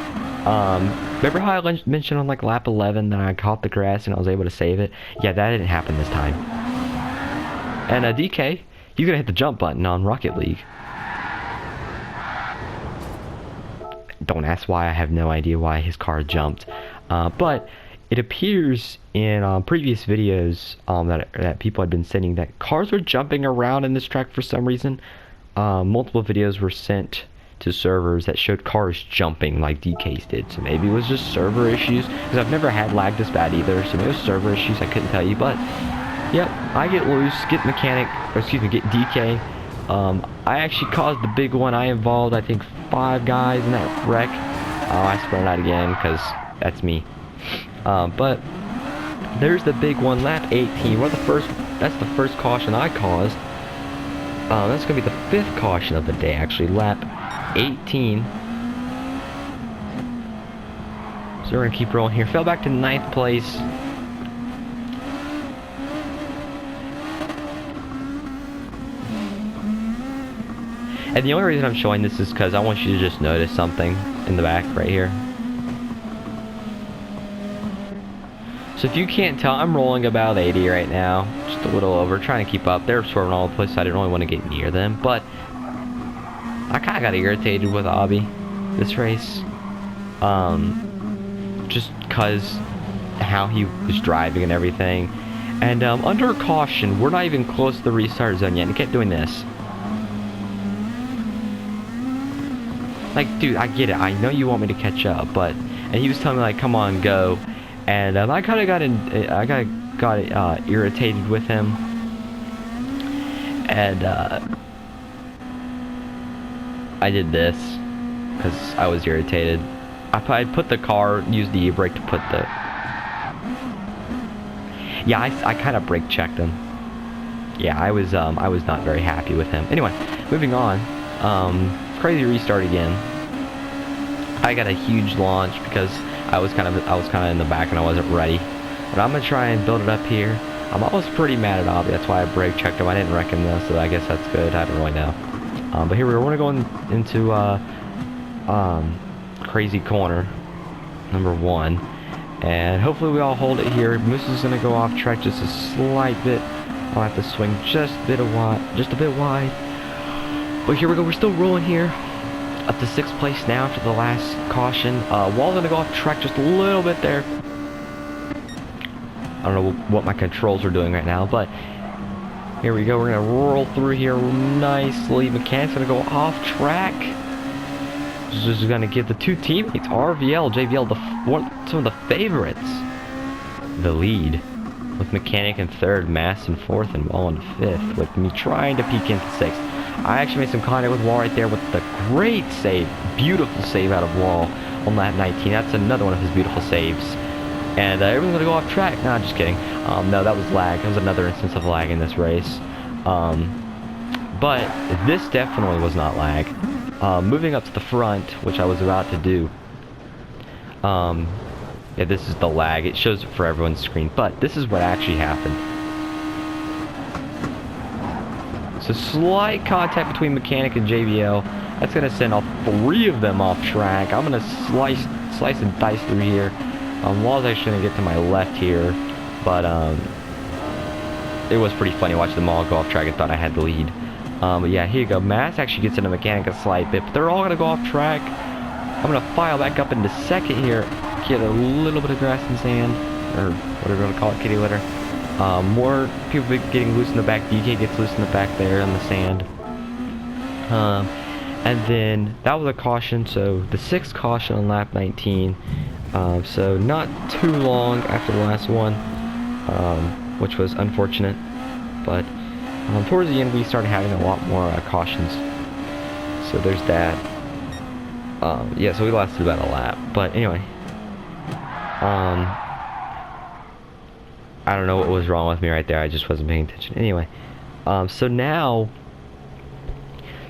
Remember how I mentioned on like lap 11 that I caught the grass and I was able to save it? Yeah, that didn't happen this time. And DK, you're gonna hit the jump button on Rocket League. Don't ask why. I have no idea why his car jumped, but it appears in previous videos that people had been sending that cars were jumping around in this track for some reason. Multiple videos were sent to servers that showed cars jumping like DK's did, so maybe it was just server issues, because I've never had lag this bad either, so maybe it was server issues, I couldn't tell you. But yep, I get loose, get mechanic, or excuse me, get DK. I actually caused the big one. I involved, I think, 5 guys in that wreck. I spun out again because that's me. But there's the big one, lap 18. That's the first caution I caused. That's gonna be the 5th caution of the day, actually, lap 18. So we're gonna keep rolling here. Fell back to 9th place. And the only reason I'm showing this is because I want you to just notice something in the back right here. So if you can't tell, I'm rolling about 80 right now. Just a little over, trying to keep up. They're swerving all over the place, so I didn't really want to get near them. But I kind of got irritated with Obby this race. Just because how he was driving and everything. And under caution, we're not even close to the restart zone yet. And he kept doing this. Like, dude, I get it. I know you want me to catch up, but... And he was telling me, like, come on, go. And I kind of got irritated with him. And I did this because I was irritated. I put the car, used the e-brake to put the... Yeah, I kind of brake checked him. Yeah, I was not very happy with him. Anyway, moving on. Crazy restart again. I got a huge launch because I was kind of in the back and I wasn't ready. But I'm gonna try and build it up here. I was pretty mad at Obby. That's why I brake checked him. I didn't reckon this, so I guess that's good. I don't really know. But here we are. We're gonna go into crazy corner number 1, and hopefully we all hold it here. Moose is gonna go off track just a slight bit. I'll have to swing just a bit wide. But here we go. We're still rolling here. Up to 6th place now after the last caution. Wall's gonna go off track just a little bit there. I don't know what my controls are doing right now, but here we go. We're gonna roll through here nicely. Mechanic's gonna go off track. This is gonna give the 2 teammates, RVL, JVL, some of the favorites, the lead. With Mechanic in 3rd, Mass in 4th, and Wall in 5th. With me trying to peek into 6th. I actually made some contact with Wall right there with the great save. Beautiful save out of Wall on lap 19. That's another one of his beautiful saves. And everyone's going to go off track. Nah, just kidding. No, that was lag. That was another instance of lag in this race. But this definitely was not lag. Moving up to the front, which I was about to do. Yeah, this is the lag. It shows it for everyone's screen. But this is what actually happened. So slight contact between Mechanic and JBL. That's gonna send all 3 of them off track. I'm gonna slice and dice through here. Wall's actually gonna get to my left here, but it was pretty funny watching them all go off track and thought I had the lead. But yeah, here you go. Mass actually gets into Mechanic a slight bit, but they're all gonna go off track. I'm gonna file back up into 2nd here, get a little bit of grass and sand, or whatever you wanna call it, kitty litter. More people getting loose in the back. DK gets loose in the back there in the sand. And then that was a caution, so the 6th caution on lap 19. So not too long after the last one, which was unfortunate. But towards the end we started having a lot more cautions. So there's that. Yeah, so we lasted about a lap. But anyway, I don't know what was wrong with me right there. I just wasn't paying attention. Anyway, so now,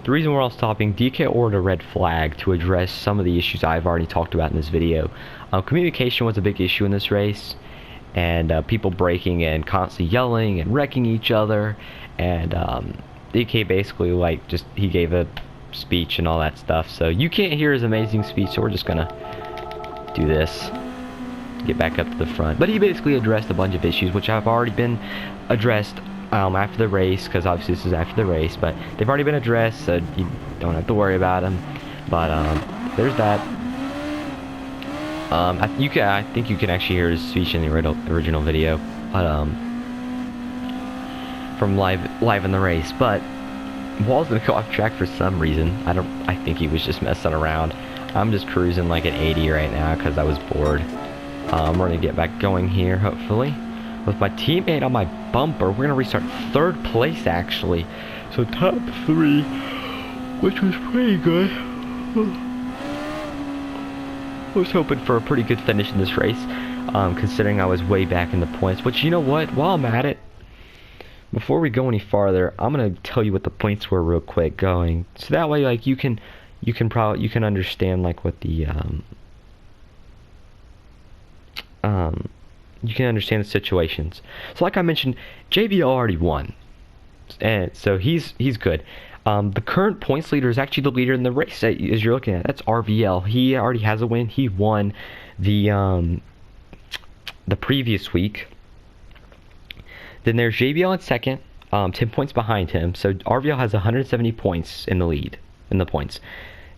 the reason we're all stopping, DK ordered a red flag to address some of the issues I've already talked about in this video. Communication was a big issue in this race, and people braking and constantly yelling and wrecking each other, and DK basically, like, he gave a speech and all that stuff, so you can't hear his amazing speech, so we're just gonna do this, get back up to the front. But he basically addressed a bunch of issues which have already been addressed after the race, because obviously this is after the race, but they've already been addressed, so you don't have to worry about them. But there's that. I think you can actually hear his speech in the original video, but from live in the race. But Wall's gonna go off track for some reason. I think he was just messing around. I'm just cruising like at 80 right now because I was bored. We're gonna get back going here, hopefully. With my teammate on my bumper, we're gonna restart 3rd place actually. So top 3, which was pretty good. I was hoping for a pretty good finish in this race, considering I was way back in the points. But you know what? While I'm at it, before we go any farther, I'm gonna tell you what the points were real quick going, so that way, like, you can understand, like, what the you can understand the situations. So like I mentioned, JBL already won, and so he's good. The current points leader is actually the leader in the race, as you're looking at. That's RVL. He already has a win. He won the previous week. Then there's JBL in second, 10 points behind him. So RVL has 170 points in the lead in the points.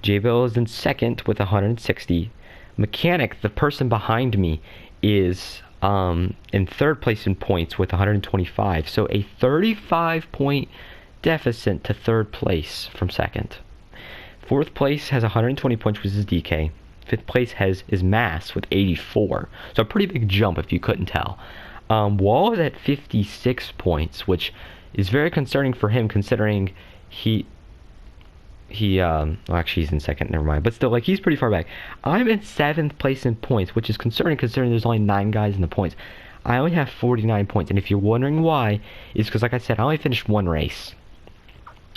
JBL is in second with 160. Mechanic, the person behind me, is in 3rd place in points with 125. So a 35-point deficit to 3rd place from 2nd. 4th place has 120 points, which is DK. 5th place is Mass with 84. So a pretty big jump if you couldn't tell. Wall is at 56 points, which is very concerning for him, considering well, actually he's in 2nd, never mind, but still, like, he's pretty far back. I'm in 7th place in points, which is concerning considering there's only 9 guys in the points. I only have 49 points, and if you're wondering why, it's because, like I said, I only finished 1 race.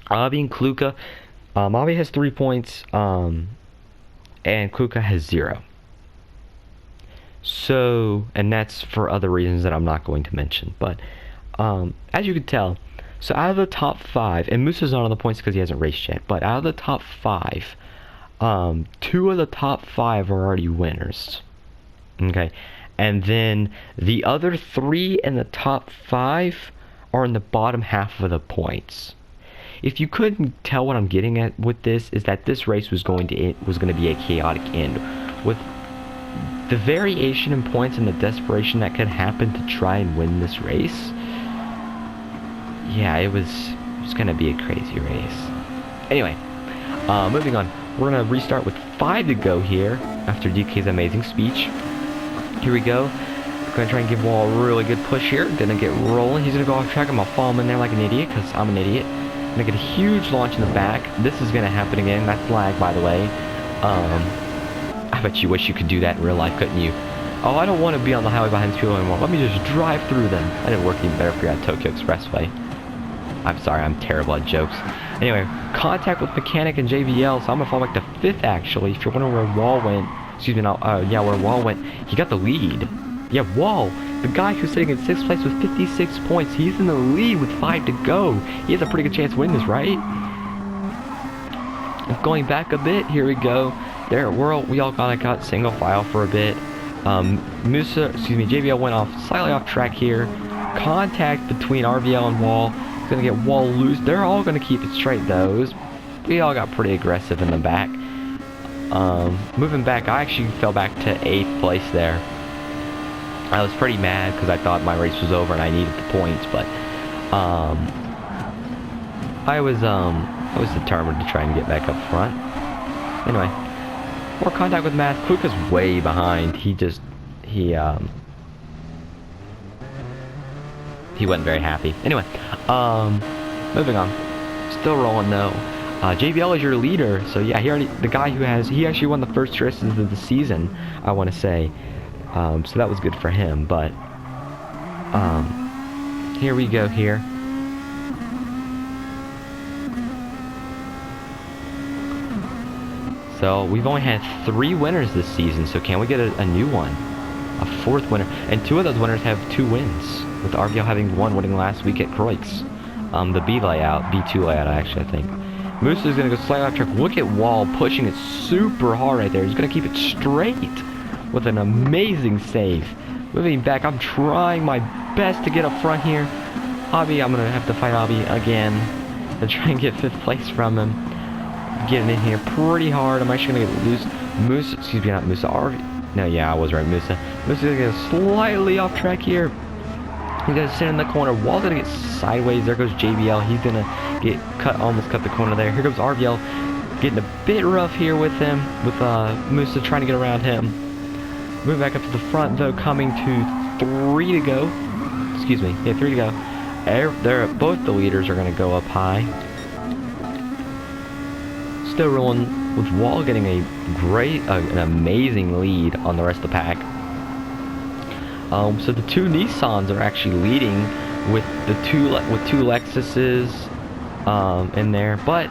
Avi and Kluka, Avi has 3 points, and Kluka has 0. So, and that's for other reasons that I'm not going to mention, but as you can tell, so out of the top 5, and Musa's not on the points because he hasn't raced yet, but out of the top 5, 2 of the top 5 are already winners. Okay, and then the other 3 in the top 5 are in the bottom half of the points. If you couldn't tell what I'm getting at with this, is that this race was going to be a chaotic end, with the variation in points and the desperation that could happen to try and win this race. Yeah, it was gonna be a crazy race. Anyway, moving on. We're gonna restart with 5 to go here after DK's amazing speech. Here we go. We're gonna try and give Wall a really good push here. Gonna get rolling. He's gonna go off track. I'm gonna follow him in there like an idiot because I'm an idiot. Gonna get a huge launch in the back. This is gonna happen again. That's lag, by the way. I bet you wish you could do that in real life, couldn't you? Oh, I don't want to be on the highway behind these people anymore. Let me just drive through them. That didn't work even better for you at Tokyo Expressway. I'm sorry, I'm terrible at jokes. Anyway, contact with Mechanic and JVL, so I'm gonna fall back to 5th actually. If you're wondering where Wall went, excuse me, yeah, where Wall went, he got the lead. Yeah, Wall, the guy who's sitting in 6th place with 56 points, he's in the lead with 5 to go. He has a pretty good chance to win this, right? Going back a bit, here we go. There, we all kind of got single file for a bit. JBL went slightly off track here. Contact between RVL and Wall. He's gonna get Wall loose. They're all gonna keep it straight though. We all got pretty aggressive in the back. Moving back, I actually fell back to 8th place there. I was pretty mad because I thought my race was over and I needed the points, but I was determined to try and get back up front. Anyway, more contact with Matt. Kluka's way behind. He wasn't very happy. Anyway, moving on. Still rolling though. JBL is your leader, so yeah, the guy he actually won the first races of the season, I want to say. So that was good for him, but here we go here. So we've only had 3 winners this season, so can we get a new one? A 4th winner. And 2 of those winners have 2 wins, with RVL having 1 winning last week at Croix. The B2 layout actually, I think. Moose is going to go slightly off track. Look at Wall pushing it super hard right there. He's going to keep it straight with an amazing save. Moving back, I'm trying my best to get up front here. Abby, I'm going to have to fight Abby again to try and get 5th place from him. Getting in here pretty hard. I'm actually going to get loose. Moose, excuse me, not Musa. No, yeah, I was right, Musa. Musa's going to get slightly off track here. He's going to sit in the corner. Wall's going to get sideways. There goes JBL. He's going to get almost cut the corner there. Here comes RVL getting a bit rough here with him, with Musa trying to get around him. Move back up to the front, though, coming to 3 to go. Excuse me. Yeah, 3 to go. Both the leaders are going to go up high. Still rolling with Wall getting a an amazing lead on the rest of the pack. So the 2 Nissans are actually leading with the two Lexuses in there, but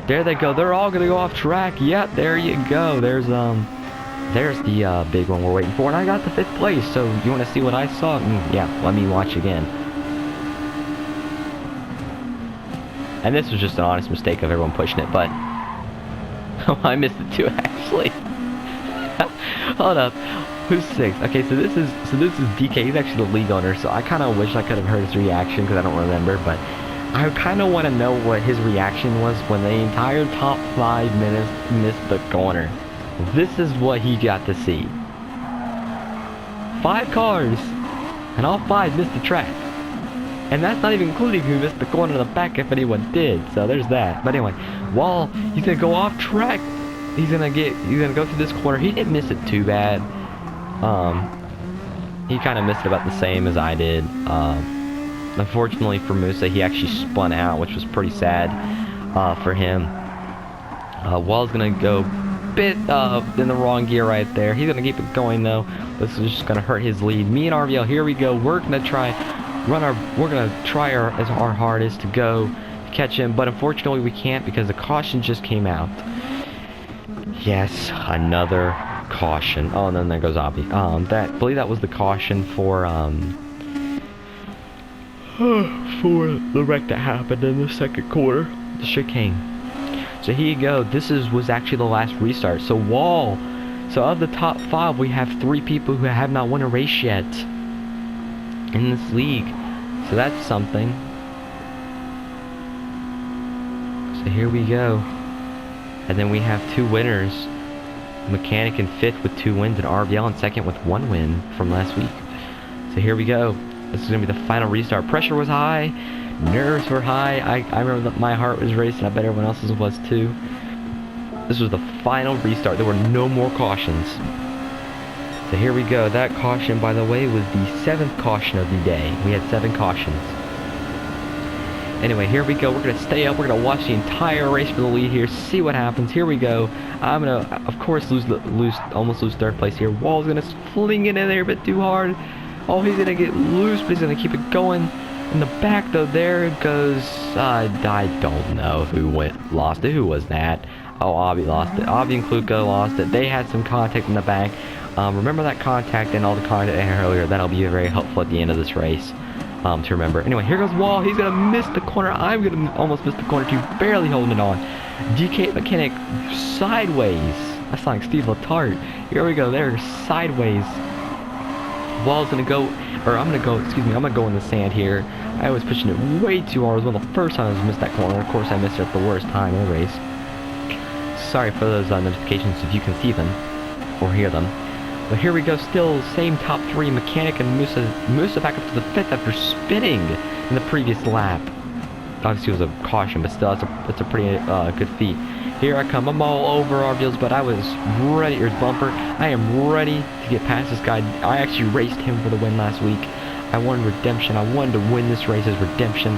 there they go. They're all gonna go off track. Yep, there you go. There's the big one we're waiting for, and I got the 5th place. So you want to see what I saw? Yeah, let me watch again. And this was just an honest mistake of everyone pushing it, but oh, I missed it too actually. Hold up. Who's 6th? Okay, so this is DK. He's actually the league owner, so I kind of wish I could have heard his reaction because I don't remember, but I kind of want to know what his reaction was when the entire top 5 minutes missed the corner. This is what he got to see. 5 cars, and all 5 missed the track. And that's not even including who missed the corner in the back if anyone did, so there's that. But anyway, Wall, he's going to go off track. He's gonna go through this corner. He didn't miss it too bad. He kind of missed it about the same as I did. Unfortunately for Musa, he actually spun out, which was pretty sad for him. Wall's gonna go a bit in the wrong gear right there. He's gonna keep it going though. This is just gonna hurt his lead. Me and RVL, here we go. We're gonna try our hardest to go catch him, but unfortunately we can't because the caution just came out. Yes, another caution. Oh, and then there goes Abby. I believe that was the caution for the wreck that happened in the 2nd quarter, the chicane. So here you go. This was actually the last restart. So Wall. So of the top 5, we have 3 people who have not won a race yet in this league. So that's something. So here we go. And then we have 2 winners. Mechanic in 5th with 2 wins, and RVL in 2nd with 1 win from last week. So here we go. This is going to be the final restart. Pressure was high. Nerves were high. I remember that my heart was racing. I bet everyone else's was too. This was the final restart. There were no more cautions. So here we go. That caution, by the way, was the 7th caution of the day. We had 7 cautions. Anyway, here we go. We're going to stay up. We're going to watch the entire race for the lead here. See what happens. Here we go. I'm going to, of course, almost lose 3rd place here. Wall's going to fling it in there a bit too hard. Oh, he's going to get loose, but he's going to keep it going. In the back, though, there goes, I don't know who lost it. Who was that? Oh, Abby lost it. Abby and Kluka lost it. They had some contact in the back. Remember that contact and all the contact I had earlier. That'll be very helpful at the end of this race. To remember. Anyway, here goes Wall. He's gonna miss the corner. I'm gonna almost miss the corner too. Barely holding it on. DK Mechanic sideways. That's like Steve Letarte. Here we go. There, sideways. Wall's gonna go, or I'm gonna go. Excuse me. I'm gonna go in the sand here. I was pushing it way too hard. It was one of the first times I missed that corner. Of course, I missed it at the worst time in the race. Sorry for those notifications if you can see them or hear them. But here we go, still same top 3, Mechanic and Musa back up to the 5th after spinning in the previous lap. Obviously it was a caution, but still, it's a pretty good feat. Here I come, I'm all over RVL's, but I was ready, here's Bumper. I am ready to get past this guy. I actually raced him for the win last week. I wanted redemption. I wanted to win this race as redemption.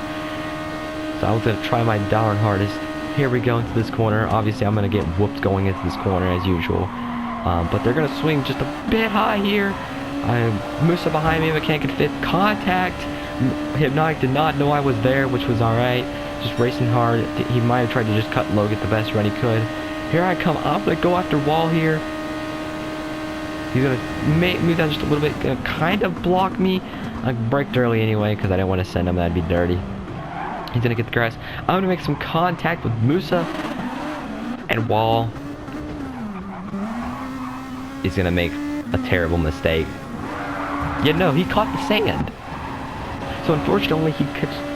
So I was going to try my darn hardest. Here we go into this corner. Obviously, I'm going to get whooped going into this corner as usual. But they're going to swing just a bit high here. Musa behind me, but can't get fit. Contact. Hypnotic did not know I was there, which was alright. Just racing hard. He might have tried to just cut low, get the best run he could. Here I come. I'm going to go after Wall here. He's going to move down just a little bit. Going to kind of block me. I braked early anyway because I didn't want to send him. That'd be dirty. He's going to get the grass. I'm going to make some contact with Musa. And Wall is going to make a terrible mistake. Yeah, no, he caught the sand. So unfortunately, he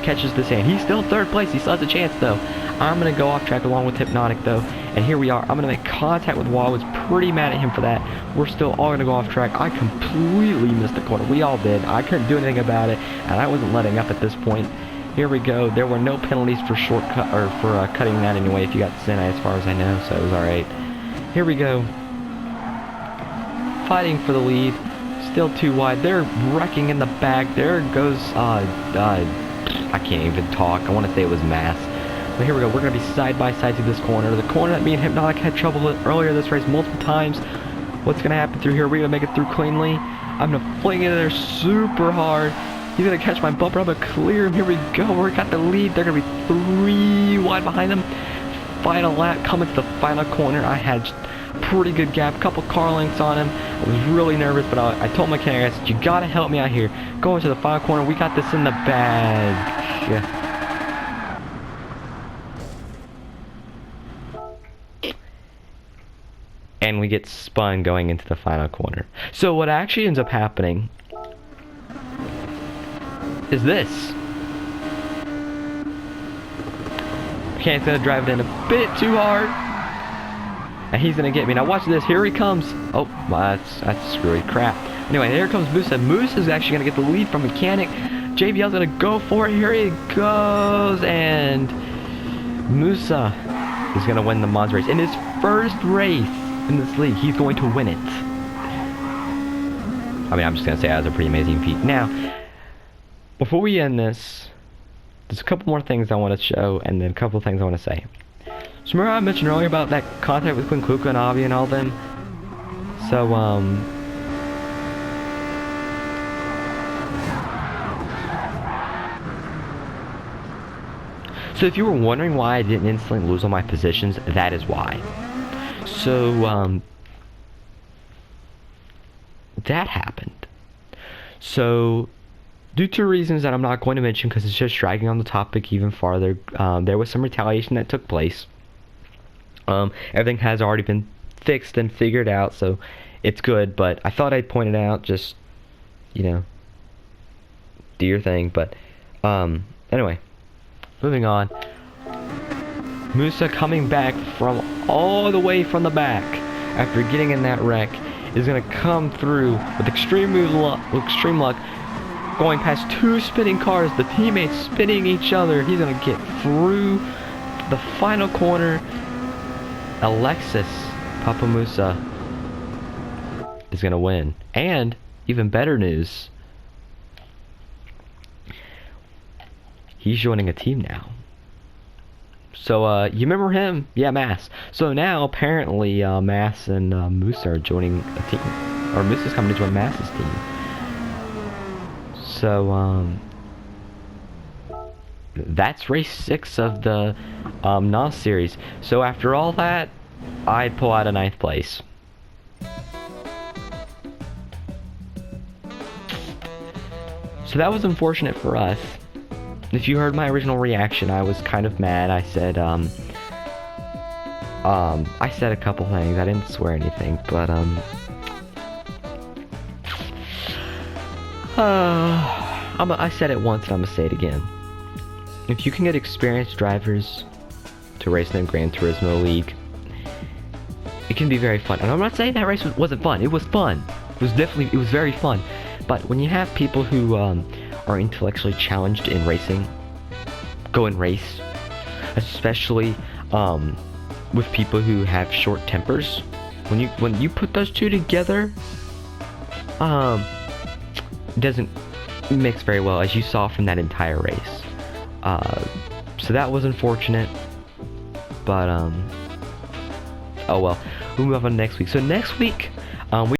catches the sand. He's still third place. He still has a chance, though. I'm going to go off track along with Hypnotic, though. And here we are. I'm going to make contact with Wall. I was pretty mad at him for that. We're still all going to go off track. I completely missed the corner. We all did. I couldn't do anything about it, and I wasn't letting up at this point. Here we go. There were no penalties for shortcut or for cutting that anyway. If you got sent, as far as I know, so it was all right. Here we go. Fighting for the lead. Still too wide. They're wrecking in the back. There goes, I can't even talk. I want to say it was Mass. But here we go. We're going to be side by side through this corner. The corner that me and Hypnotic had trouble with earlier this race multiple times. What's going to happen through here? We're going to make it through cleanly. I'm going to fling it in there super hard. He's going to catch my bumper. I'm going to clear him. Here we go. We got the lead. They're going to be 3 wide behind them. Final lap. Coming to the final corner. I had pretty good gap, couple car lengths on him. I was really nervous, but I told my mechanic, I said, you gotta help me out here. Going to the final corner, we got this in the bag. Yeah. And we get spun going into the final corner. So what actually ends up happening is this. Mechanic's gonna drive it in a bit too hard. And he's gonna get me. Now watch this. Here he comes. Oh, well, that's screwy crap. Anyway, here comes Musa. Musa's actually gonna get the lead from Mechanic. JBL's gonna go for it. Here he goes, and Musa is gonna win the Monza race. In his first race in this league, he's going to win it. I mean, I'm just gonna say that was a pretty amazing feat. Now, before we end this, there's a couple more things I want to show, and then a couple of things I want to say. So remember I mentioned earlier about that contact with Quinn Kluka and Avi and all them? So, so if you were wondering why I didn't instantly lose all my positions, that is why. So, that happened. So, due to reasons that I'm not going to mention because it's just dragging on the topic even farther, there was some retaliation that took place. Everything has already been fixed and figured out, so it's good, but I thought I'd point it out, just, you know, do your thing. But anyway, moving on. Musa coming back from all the way from the back after getting in that wreck is going to come through with extreme luck, going past 2 spinning cars, the teammates spinning each other. He's going to get through the final corner. Alexis Papamusa is going to win. And, even better news, he's joining a team now. So, you remember him? Yeah, Mass. So now, apparently, Mass and Musa are joining a team. Or Musa's coming to join Mass's team. So, that's race 6 of the NOS series. So after all that, I pull out a 9th place. So that was unfortunate for us. If you heard my original reaction, I was kind of mad. I said I said a couple things. I didn't swear anything, but I said it once and I'm gonna say it again. If you can get experienced drivers to race in the Gran Turismo League, it can be very fun. And I'm not saying that race wasn't fun. It was fun. It was very fun. But when you have people who are intellectually challenged in racing, go and race, especially with people who have short tempers, when you put those two together, it doesn't mix very well, as you saw from that entire race. So that was unfortunate. But oh well, we'll move on to next week. So next week, we